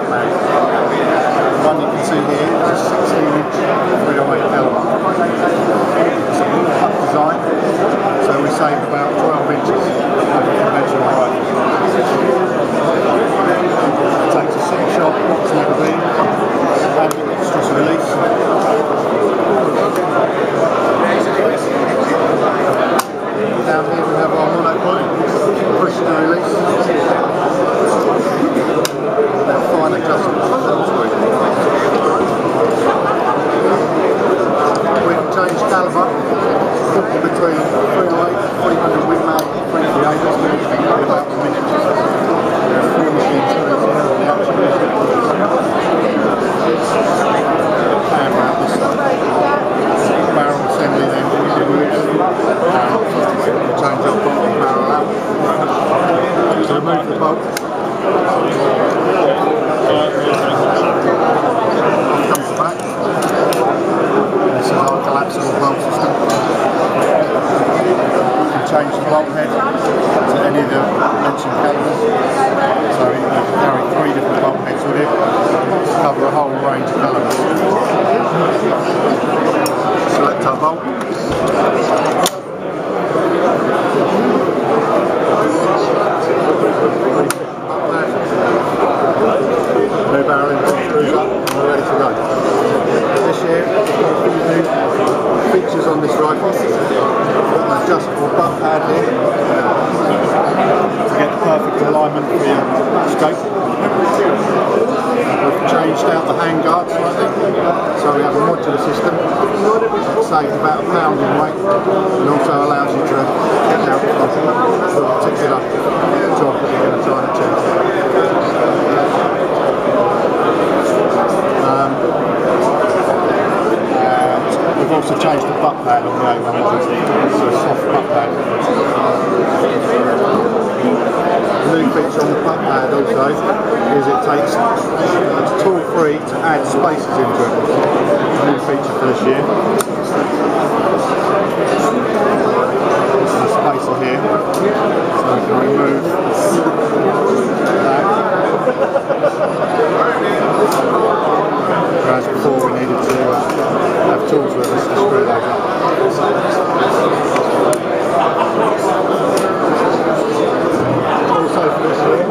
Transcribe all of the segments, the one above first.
mag. The one you can see here is a 16-inch 308 caliber. It's a bullpup design, so we save about 12 inches of a conventional rifle. It takes a six-shot snap beam and extras release. Down here we have our monopoint, push and release. Now fine adjustment film screw. We can change caliber between 308, 300 Win Mag, 338, that's usually about a minute. There are 4 machines here the action. And around this side. Barrel assembly then change our bolt and barrel out. So remove the bolt. Comes the back. This is our collapsible bolt system. You can change the bolt head to any of the mentioned calibers. So you can carry 3 different bolt heads with it. Cover a whole range of calibers. Select our bolt. New barrel in, screws up, and we're ready to go. This year, we've got a few new features on this rifle. We've got an adjustable butt pad here to get the perfect alignment for your scope. We've changed out the handguard slightly, so we have a modular system that saves about a pound in weight and also allows you to get out of a particular job that you're going to try and achieve. We've also changed the butt pad on the A100, so a soft butt pad. The new feature on the butt pad also is it's tool free to add spaces into it. A new feature for this year. This is a spacer here, so we can remove that. Whereas before we needed to have tools with us to screw those up. Also for this year,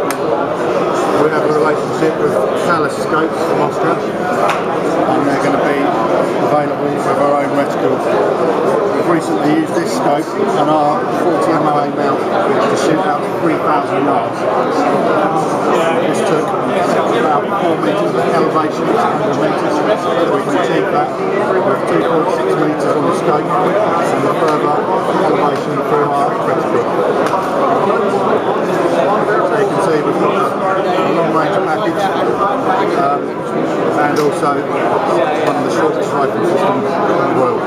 we have a relationship with Thales Scopes from Austria, and they're going to be available with our own reticle. We've recently used this scope on our 40 MOA mount to shoot out 3,000 yards. This took about 4 metres of elevation to 100 metres. We can achieve that with 2.6 metres on the scope and a further elevation through our reticle. So you can see we've got a long range package and also one of the shortest rifle systems in the world.